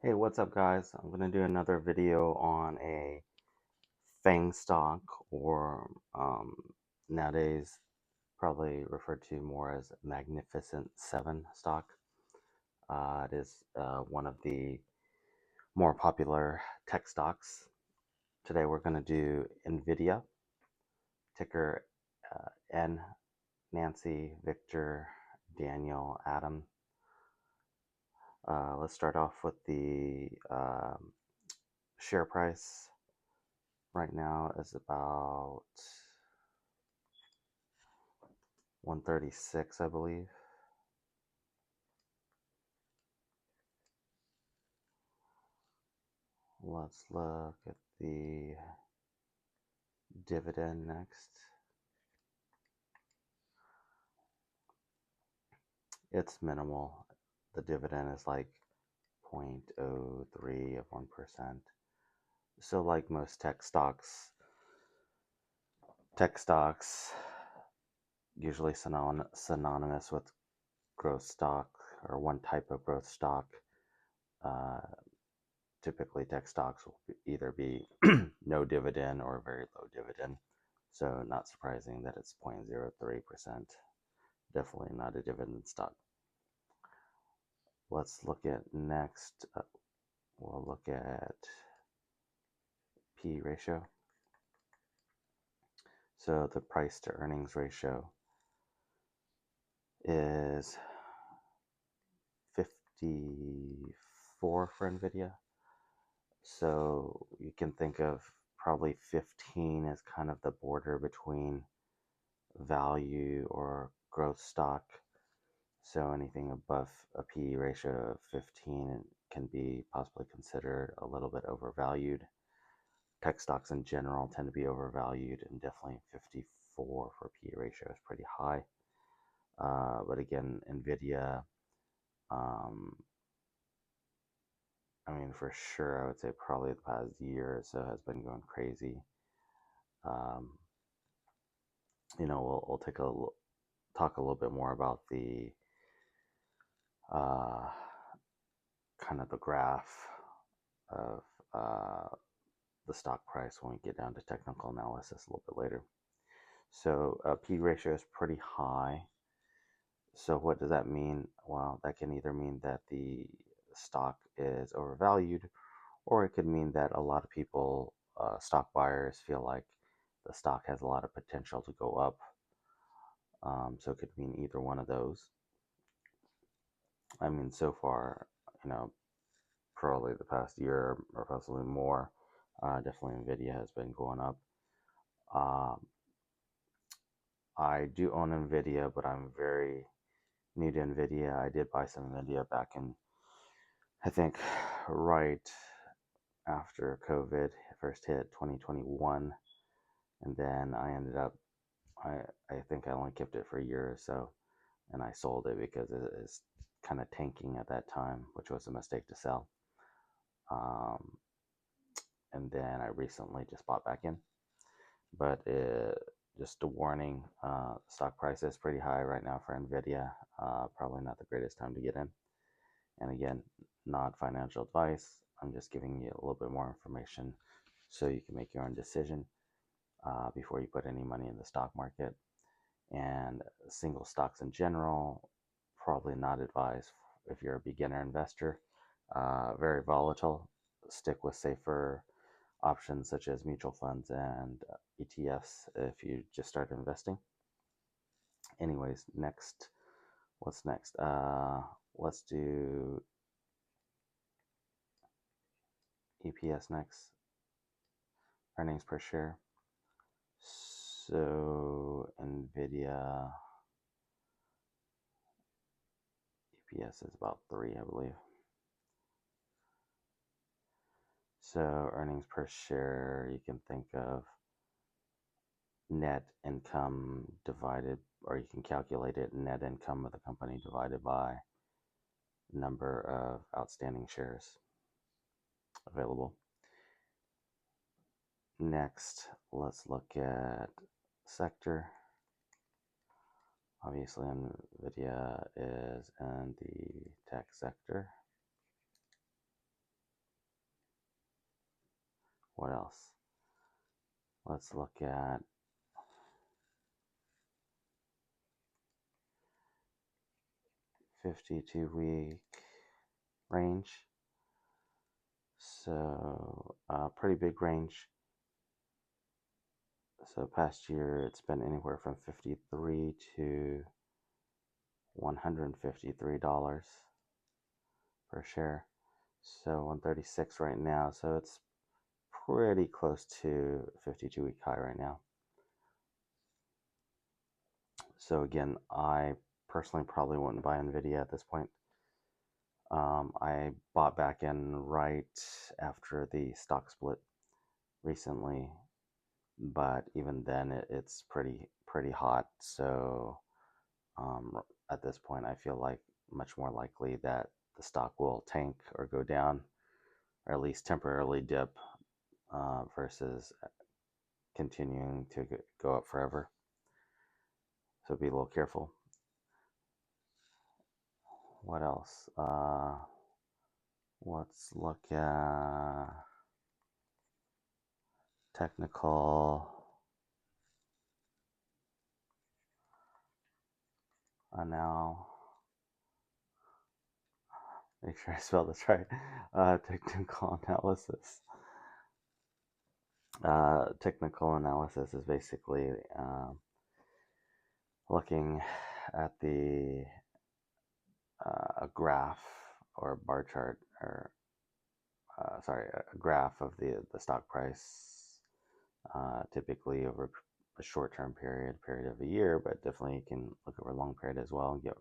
Hey, what's up, guys? I'm going to do another video on a FANG stock, or nowadays probably referred to more as Magnificent 7 stock. It is one of the more popular tech stocks. Today we're going to do Nvidia, ticker N, Nancy, Victor, Daniel, Adam. Let's start off with the share price. Right now is about 136, I believe. Let's look at the dividend next. It's minimal. The dividend is like 0.03 of 1%. So like most tech stocks usually synonymous with growth stock, or one type of growth stock. Uh, Typically tech stocks will either be no dividend or very low dividend. So not surprising that it's 0.03%. Definitely not a dividend stock. Let's look at next. We'll look at P ratio. So the price to earnings ratio is 54 for Nvidia. So you can think of probably 15 as kind of the border between value or growth stock. So anything above a P ratio of 15 can be possibly considered a little bit overvalued. Tech stocks in general tend to be overvalued, and definitely 54 for P ratio is pretty high. But again, Nvidia, um, I mean, for sure, I would say probably the past year or so has been going crazy. Um, we'll talk a little bit more about the uh, kind of the graph of the stock price when we get down to technical analysis a little bit later. So P ratio is pretty high. So what does that mean? Well, that can either mean that the stock is overvalued, or it could mean that a lot of people, stock buyers, feel like the stock has a lot of potential to go up. So it could mean either one of those. I mean, so far, probably the past year or possibly more, definitely Nvidia has been going up. Um, I do own Nvidia, but I'm very new to Nvidia. I did buy some Nvidia back in, I think, right after COVID first hit, 2021, and then I ended up, I think I only kept it for a year or so, and I sold it because it is kind of tanking at that time, which was a mistake to sell. Um, and then I recently just bought back in, but just a warning, stock price is pretty high right now for Nvidia. Probably not the greatest time to get in. And again, not financial advice. I'm just giving you a little bit more information so you can make your own decision before you put any money in the stock market. And single stocks in general, probably not advised if you're a beginner investor. Very volatile. Stick with safer options such as mutual funds and ETFs if you just start investing. Anyways, next, what's next? Let's do EPS next, earnings per share. So Nvidia EPS is about 3, I believe. So earnings per share, you can think of net income divided, or you can calculate it net income of the company divided by number of outstanding shares available. Next, let's look at sector. Obviously, Nvidia is in the tech sector. What else? Let's look at 52-week range. So pretty big range. So past year it's been anywhere from 53 to $153 per share. So 136 right now. So it's pretty close to 52-week high right now. So again, I personally probably wouldn't buy Nvidia at this point. I bought back in right after the stock split recently, but even then it's pretty hot. So at this point, I feel like much more likely that the stock will tank or go down, or at least temporarily dip, versus continuing to go up forever. So be a little careful. What else? Let's look at technical. Now, make sure I spell this right. Technical analysis. Technical analysis is basically looking at the a graph or bar chart, or a graph of the stock price, typically over a short-term period of a year, but definitely you can look over a long period as well and get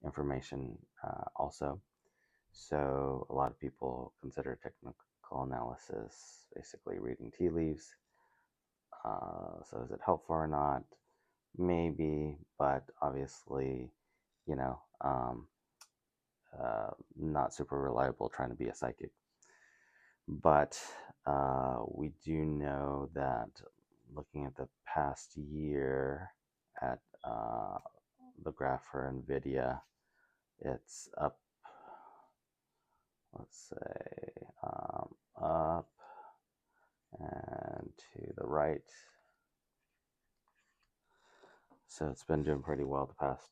information also. So a lot of people consider technical analysis basically reading tea leaves. So is it helpful or not? Maybe, but obviously, you know, not super reliable trying to be a psychic. But we do know that looking at the past year at the graph for Nvidia, it's up, let's say, up and to the right. So it's been doing pretty well the past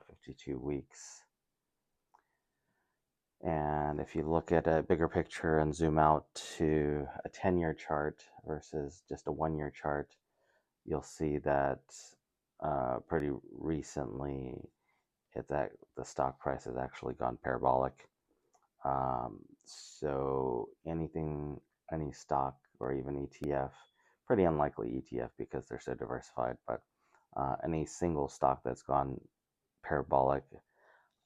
52 weeks. And if you look at a bigger picture and zoom out to a 10-year chart versus just a 1-year chart, you'll see that pretty recently the stock price has actually gone parabolic. So any stock or even ETF, pretty unlikely ETF because they're so diversified, but any single stock that's gone parabolic,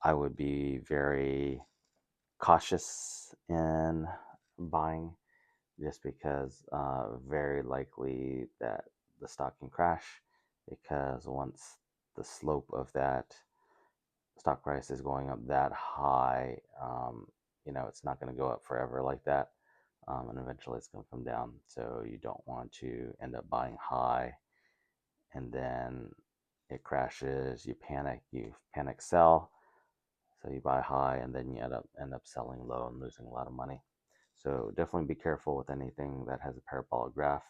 I would be very cautious in buying, just because very likely that the stock can crash, because once the slope of that stock price is going up that high, it's not going to go up forever like that, and eventually it's going to come down. So you don't want to end up buying high and then it crashes, you panic sell. So you buy high and then you end up selling low and losing a lot of money. So definitely be careful with anything that has a parabolic graph,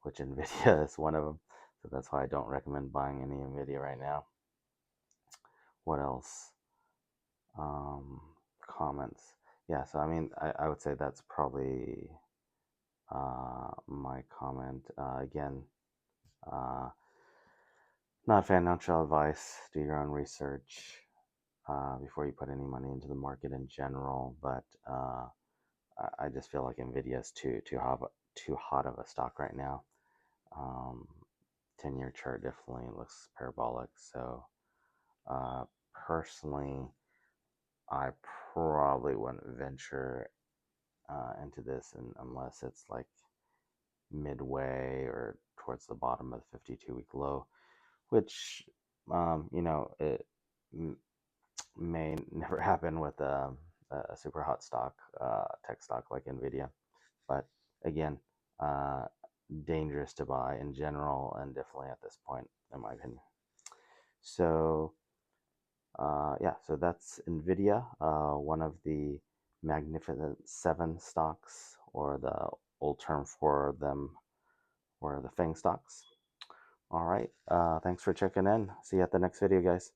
which Nvidia is one of them. So that's why I don't recommend buying any Nvidia right now. What else? Comments. Yeah, so I mean, I would say that's probably my comment. Again, not financial advice. Do your own research before you put any money into the market in general. But I just feel like Nvidia is too hot of a stock right now. 10-year chart definitely looks parabolic. So personally, I probably wouldn't venture into this unless it's like midway or towards the bottom of the 52-week low, which it may never happen with a super hot stock, tech stock like Nvidia. But again, dangerous to buy in general, and definitely at this point, in my opinion. So so that's Nvidia, one of the Magnificent Seven stocks, or the old term for them were the FANG stocks. All right. Thanks for checking in. See you at the next video, guys.